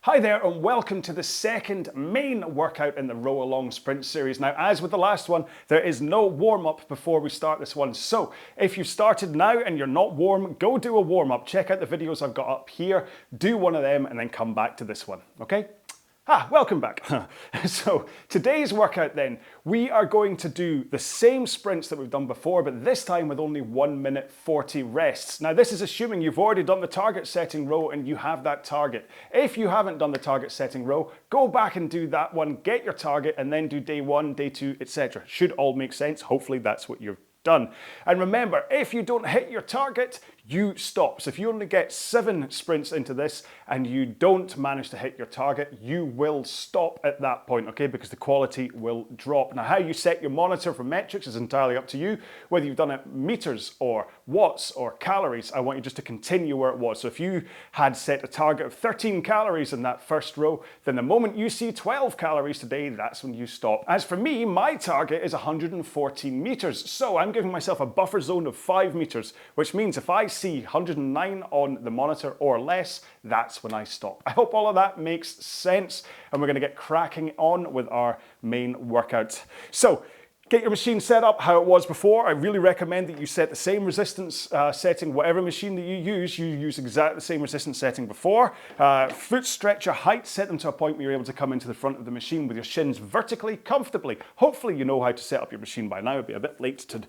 Hi there and welcome to the second main workout in the RowAlong sprint series. Now, as with the last one, there is no warm-up before we start this one. So if you've started now and you're not warm, go do a warm-up. Check out the videos I've got up here, do one of them and then come back to this one, okay? Welcome back. So today's workout then, we are going to do the same sprints that we've done before, but this time with only 1 minute 40 rests. Now this is assuming you've already done the target setting row and you have that target. If you haven't done the target setting row, go back and do that one, get your target and then do day 1, day 2, etc. Should all make sense. Hopefully that's what you've done. And remember, if you don't hit your target, you stop. So if you only get 7 sprints into this and you don't manage to hit your target, you will stop at that point, okay? Because the quality will drop. Now, how you set your monitor for metrics is entirely up to you. Whether you've done it meters or watts or calories, I want you just to continue where it was. So if you had set a target of 13 calories in that first row, then the moment you see 12 calories today, that's when you stop. As for me, my target is 114 meters. So I'm giving myself a buffer zone of 5 meters, which means if I see 109 on the monitor or less, that's when I stop. I hope all of that makes sense and we're going to get cracking on with our main workout. So get your machine set up how it was before. I really recommend that you set the same resistance setting, whatever machine that you use exactly the same resistance setting before. Foot stretcher height, set them to a point where you're able to come into the front of the machine with your shins vertically, comfortably. Hopefully you know how to set up your machine by now. It'd be a bit late to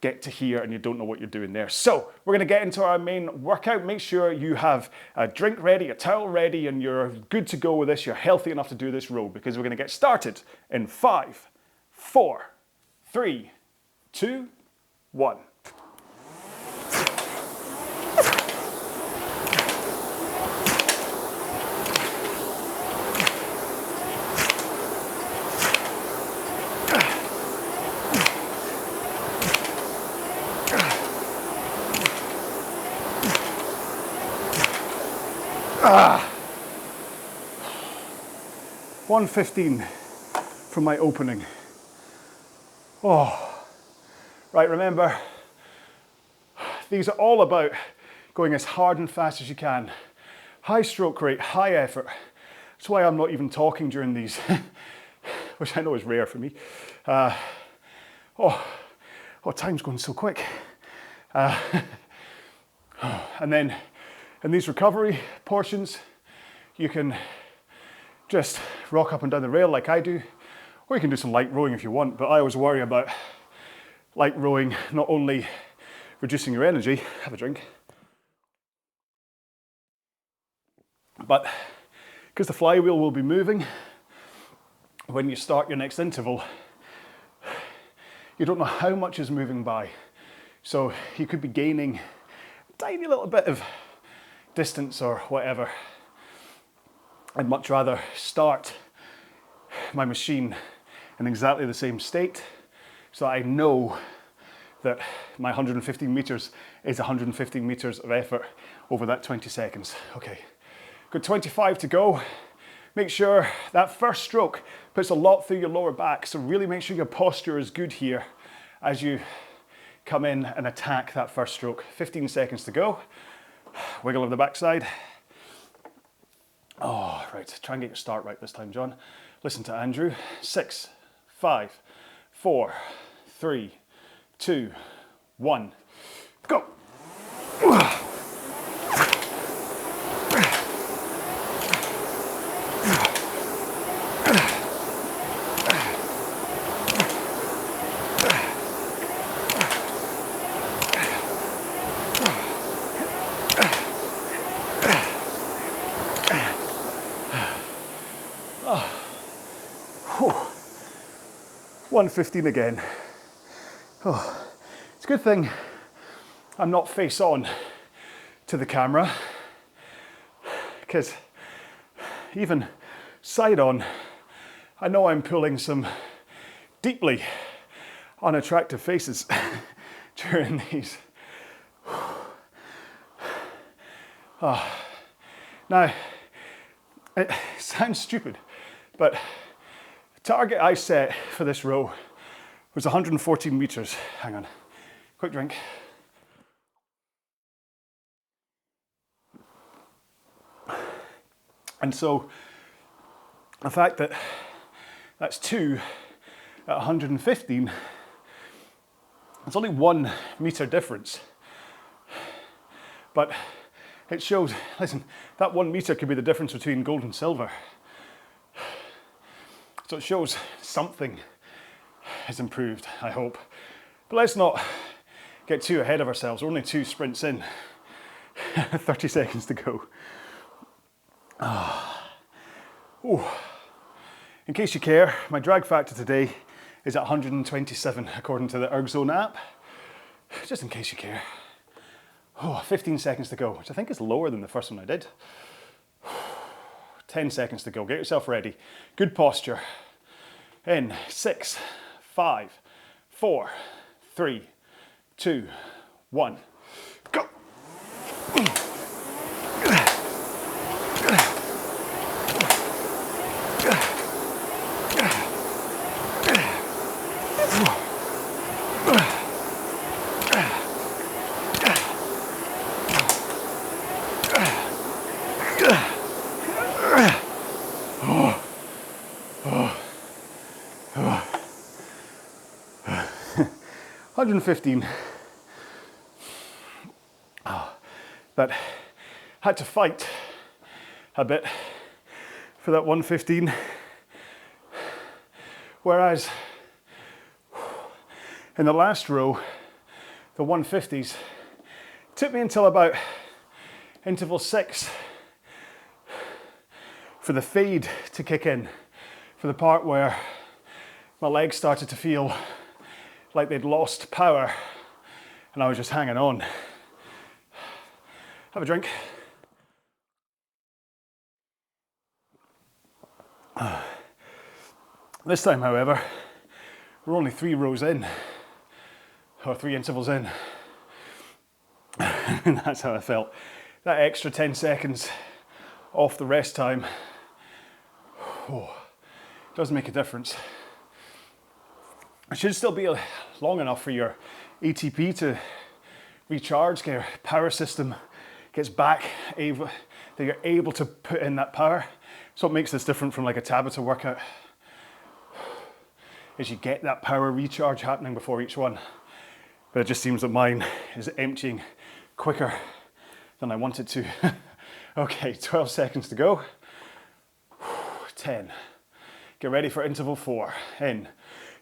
get to here and you don't know what you're doing there. So we're going to get into our main workout. Make sure you have a drink ready, a towel ready, and you're good to go with this. You're healthy enough to do this row because we're going to get started in 5, 4, 3, 2, 1. Ah, 115 from my opening. Oh, right, remember, these are all about going as hard and fast as you can. High stroke rate, high effort. That's why I'm not even talking during these, which I know is rare for me. Time's going so quick. And then in these recovery portions, you can just rock up and down the rail like I do, or you can do some light rowing if you want, but I always worry about light rowing not only reducing your energy, have a drink, but because the flywheel will be moving when you start your next interval, you don't know how much is moving by. So you could be gaining a tiny little bit of distance or whatever. I'd much rather start my machine in exactly the same state so I know that my 115 meters is 115 meters of effort over that 20 seconds. Okay, good, 25 to go. Make sure that first stroke puts a lot through your lower back, so really make sure your posture is good here as you come in and attack that first stroke. 15 seconds to go. Wiggle over the backside. Oh, right, try and get your start right this time, John. Listen to Andrew. 6, 5, 4, 3, 2, 1, go. Oh. 115 again. Oh, it's a good thing I'm not face on to the camera, because even side on, I know I'm pulling some deeply unattractive faces during these. Oh. Now, it sounds stupid, but the target I set for this row was 114 meters. Hang on, quick drink. And so the fact that that's 2 at 115, it's only 1 meter difference. But it shows, listen, that 1 meter could be the difference between gold and silver. So it shows something has improved, I hope. But let's not get too ahead of ourselves. We're only 2 sprints in. 30 seconds to go. In case you care, my drag factor today is at 127 according to the ErgZone app. Just in case you care. 15 seconds to go, which I think is lower than the first one I did. 10 seconds to go. Get yourself ready. Good posture. In 6, 5, 4, 3, 2, 1. Go. Oh. 115. But had to fight a bit for that 115. Whereas in the last row, the 150s, took me until about interval 6 for the fade to kick in, for the part where my legs started to feel like they'd lost power and I was just hanging on. Have a drink. This time, however, we're only 3 rows in, or 3 intervals in. And that's how I felt. That extra 10 seconds off the rest time, does make a difference. It should still be long enough for your ATP to recharge, get your power system gets back, that you're able to put in that power. So what makes this different from like a Tabata workout is you get that power recharge happening before each one. But it just seems that mine is emptying quicker than I want it to. Okay, 12 seconds to go. 10. Get ready for interval 4. In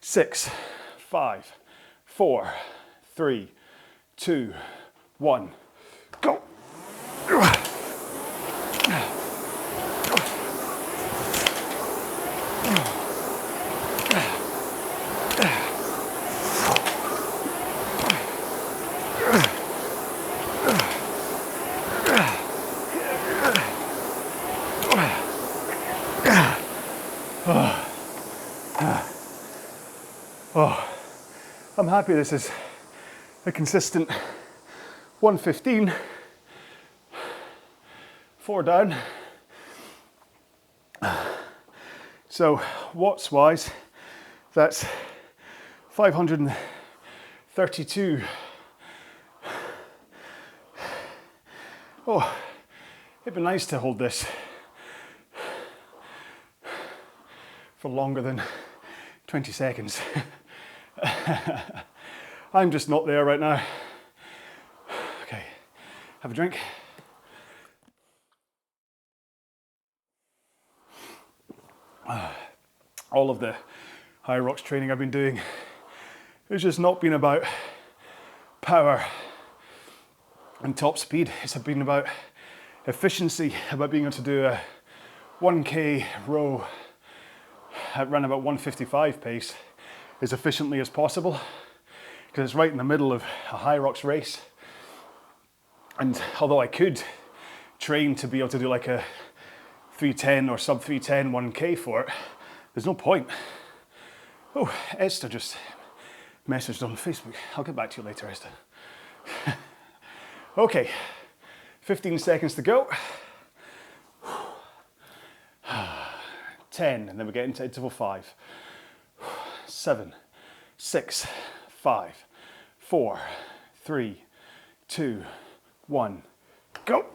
6, 5, 4, 3, 2, 1. Go. I'm happy this is a consistent 115, 4 down. So watts wise, that's 532. Oh, it'd be nice to hold this for longer than 20 seconds. I'm just not there right now. Okay, have a drink. All of the high rocks training I've been doing has just not been about power and top speed. It's been about efficiency, about being able to do a 1K row at around about 155 pace as efficiently as possible, because it's right in the middle of a high rocks race. And although I could train to be able to do like a 310 or sub 310 1K for it, there's no point. Oh, Esther just messaged on Facebook. I'll get back to you later, Esther. Okay, 15 seconds to go. 10, and then we get into interval 5. 7, 6, 5, 4, 3, 2, 1, go.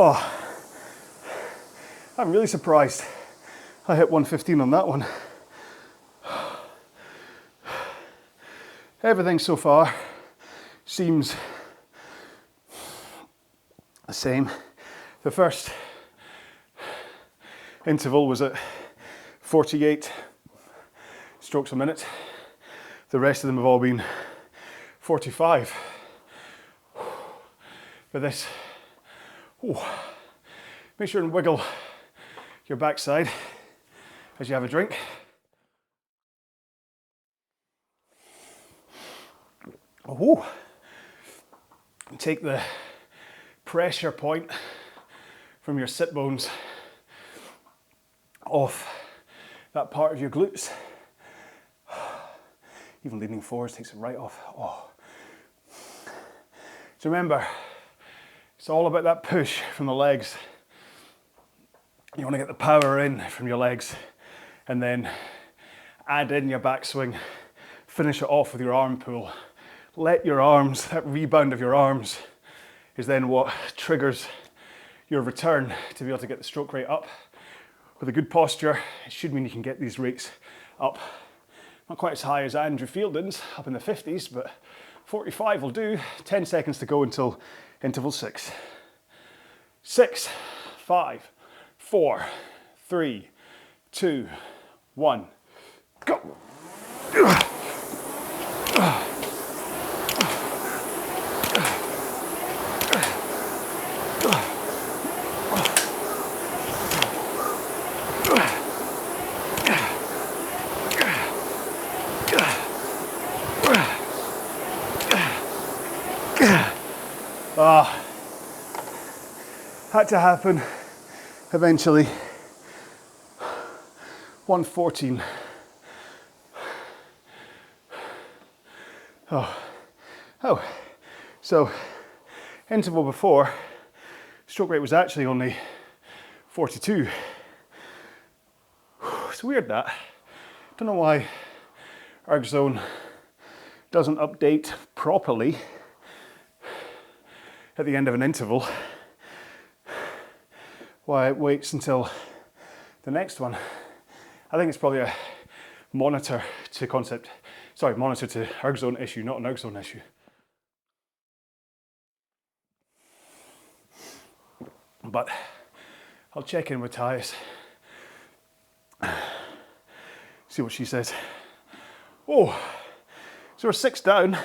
Oh, I'm really surprised I hit 115 on that one. Everything so far seems the same. The first interval was at 48 strokes a minute. The rest of them have all been 45. For this, make sure and wiggle your backside as you have a drink. Take the pressure point from your sit bones off that part of your glutes. Even leaning forwards takes it right off. So remember, it's all about that push from the legs. You want to get the power in from your legs and then add in your backswing. Finish it off with your arm pull. Let your arms, that rebound of your arms is then what triggers your return to be able to get the stroke rate up. With a good posture, it should mean you can get these rates up. Not quite as high as Andrew Fielding's, up in the 50s, but 45 will do. 10 seconds to go until interval 6. 6, 5, 4, 3, 2, 1, go. Had to happen eventually. 114. So interval before, stroke rate was actually only 42. It's weird that. Don't know why ErgZone doesn't update properly at the end of an interval. Why it waits until the next one. I think it's probably a monitor to ErgZone issue, not an ErgZone issue. But I'll check in with Thais, see what she says. So we're 6 down.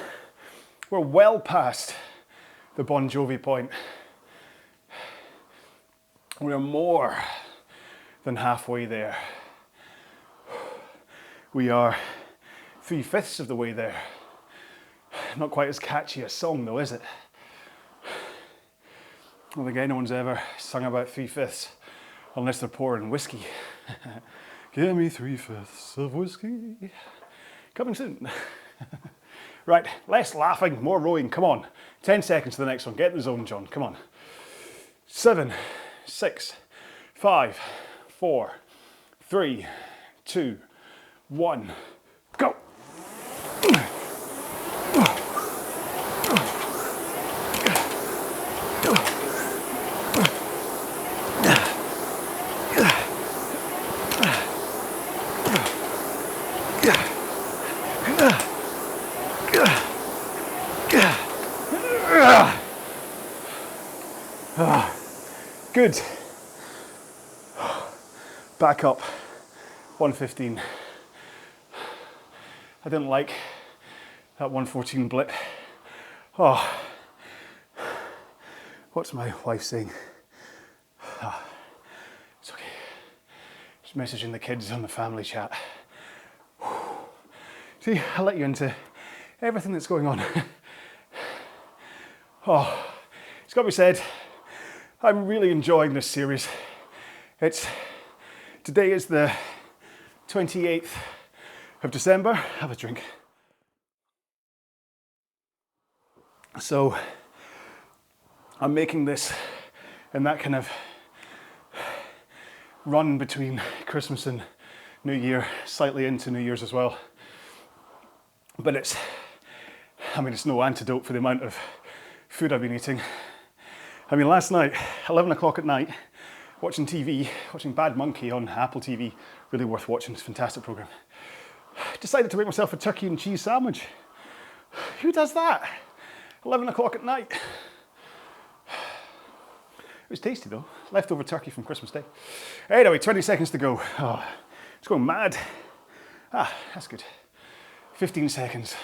We're well past the Bon Jovi point. We are more than halfway there. We are 3/5 of the way there. Not quite as catchy a song though, is it? I don't think anyone's ever sung about 3/5 unless they're pouring whiskey. Give me 3/5 of whiskey. Coming soon. Right, less laughing, more rowing, come on. 10 seconds to the next one, get in the zone, John, come on. 7, 6, 5, 4, 3, 2, 1, go. Good. Back up, 115. I didn't like that 114 blip. What's my wife saying? It's okay. Just messaging the kids on the family chat. See, I let you into everything that's going on. It's got to be said, I'm really enjoying this series. Today is the 28th of December. Have a drink. So I'm making this in that kind of run between Christmas and New Year, slightly into New Year's as well. But it's no antidote for the amount of food I've been eating. I mean, last night, 11 o'clock at night, watching TV, watching Bad Monkey on Apple TV, really worth watching, it's a fantastic program. Decided to make myself a turkey and cheese sandwich. Who does that? 11 o'clock at night. It was tasty though, leftover turkey from Christmas Day. Anyway, 20 seconds to go. Oh, it's going mad. Ah, that's good. 15 seconds.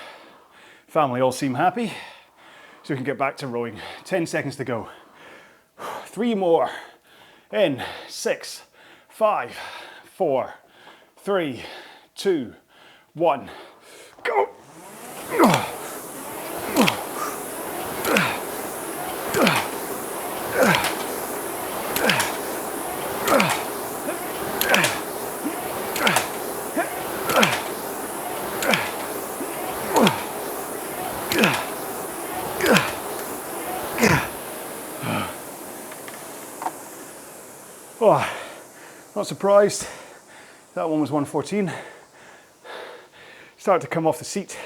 Family all seem happy, so we can get back to rowing. 10 seconds to go. 3 more. In 6, 5, 4, 3, 2, 1. Go! Oh, not surprised. That one was 114. Started to come off the seat.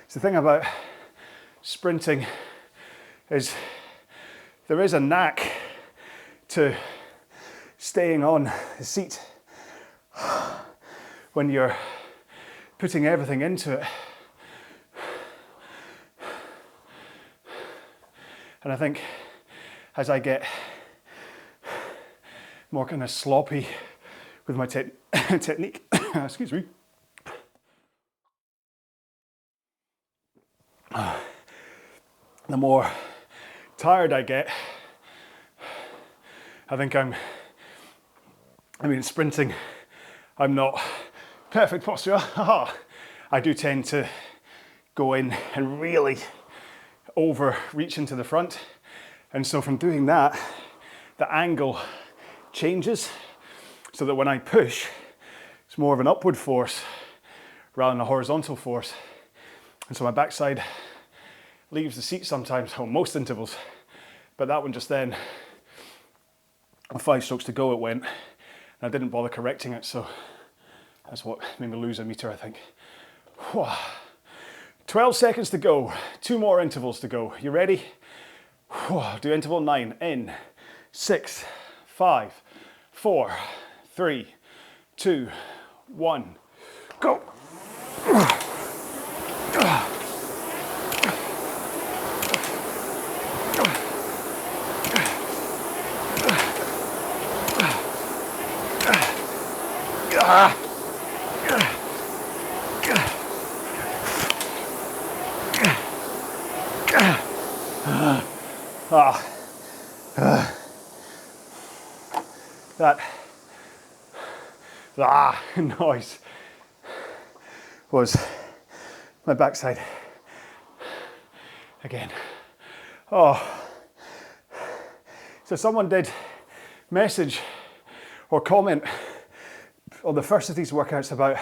It's the thing about sprinting is there is a knack to staying on the seat when you're putting everything into it. And I think as I get more kind of sloppy with my technique, excuse me, the more tired I get. I think sprinting, I'm not perfect posture. I do tend to go in and really overreach into the front. And so from doing that, the angle changes so that when I push, it's more of an upward force rather than a horizontal force. And so my backside leaves the seat sometimes, on most intervals, but that one just then, with 5 strokes to go it went, and I didn't bother correcting it, so that's what made me lose a meter, I think. 12 seconds to go, 2 more intervals to go. You ready? Do interval 9 in 6, 5, 4, 3, 2, 1, go. That noise was my backside again. Oh, so someone did message or comment on the first of these workouts about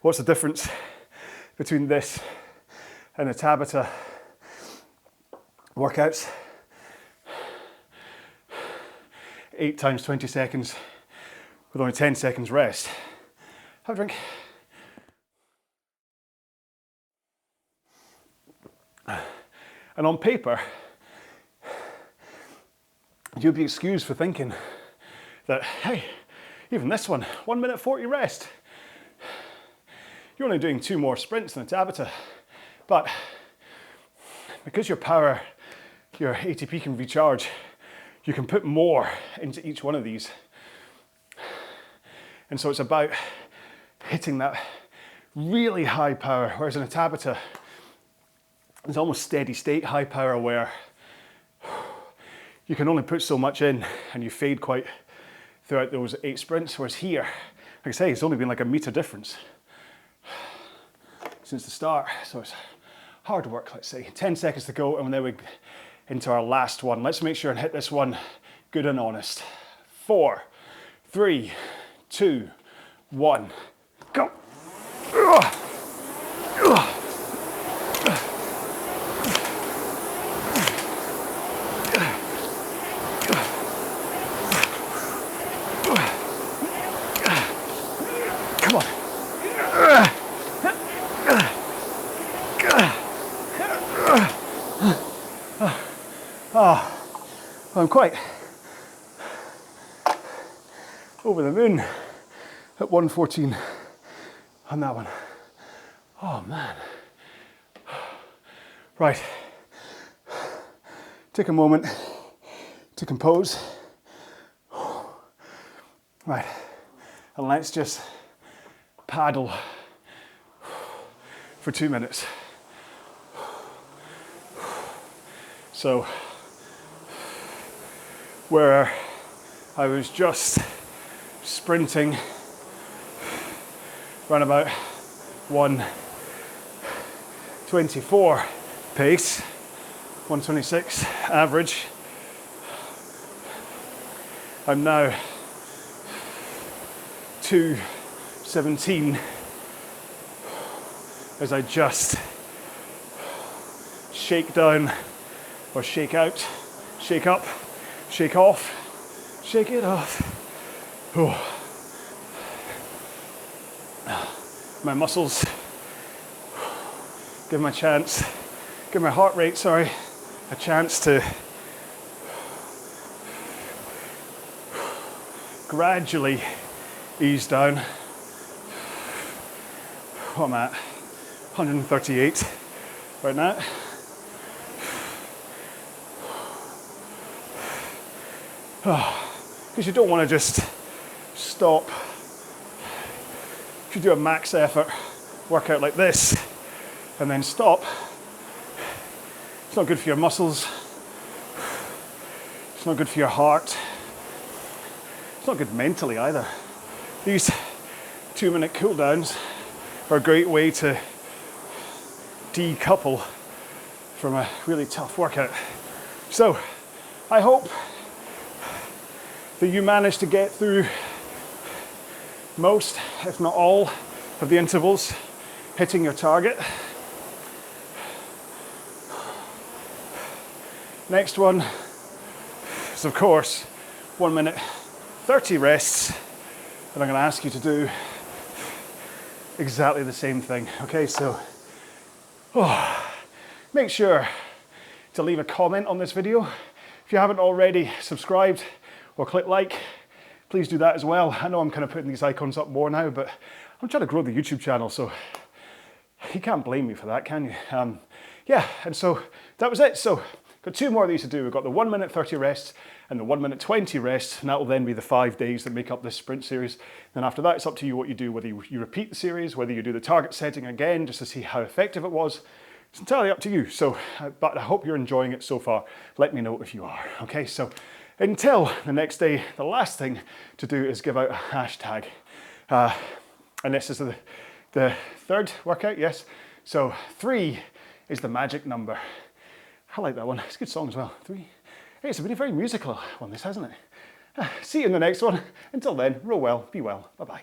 what's the difference between this and the Tabata workouts. 8 times 20 seconds with only 10 seconds rest. Have a drink. And on paper, you'd be excused for thinking that, hey, even this one, 1 minute 40 rest. You're only doing 2 more sprints than a Tabata. But because your power, your ATP can recharge, you can put more into each one of these. And so it's about hitting that really high power, whereas in a Tabata, it's almost steady state high power where you can only put so much in and you fade quite throughout those 8 sprints, whereas here, like I say, it's only been like a meter difference since the start. So it's hard work, let's say. 10 seconds to go, and then we into our last one. Let's make sure and hit this one good and honest. 4, 3, 2, 1, go. Come on. I'm quite over the moon at 1:14 on that one. Oh man. Right. Take a moment to compose. Right. And let's just paddle for 2 minutes. So, where I was just sprinting around about 1:24 pace, 1:26 average, I'm now 2:17 as I just shake down or shake out, shake up, shake off, shake it off. Oh. My muscles, give my heart rate, a chance to gradually ease down. What I'm at, 138 right now. Because you don't want to just stop. If you do a max effort workout like this and then stop, it's not good for your muscles, it's not good for your heart, it's not good mentally either. These 2-minute cooldowns are a great way to decouple from a really tough workout. So I hope that you managed to get through most, if not all, of the intervals, hitting your target. Next one is, of course, 1 minute 30 rests, and I'm going to ask you to do exactly the same thing. Okay, so make sure to leave a comment on this video. If you haven't already subscribed or click like, please do that as well. I know I'm kind of putting these icons up more now, but I'm trying to grow the YouTube channel, so you can't blame me for that, can you? Yeah, and so that was it. So got 2 more of these to do. We've got the 1 minute 30 rest and the 1 minute 20 rest, and that will then be the 5 days that make up this sprint series. Then after that, it's up to you what you do, whether you repeat the series, whether you do the target setting again, just to see how effective it was. It's entirely up to you. So, but I hope you're enjoying it so far. Let me know if you are. Okay, so until the next day, the last thing to do is give out a hashtag. And this is the 3rd workout, yes. So 3 is the magic number. I like that one. It's a good song as well. 3. Hey, it's been a very musical one, this, hasn't it? See you in the next one. Until then, row well, be well. Bye-bye.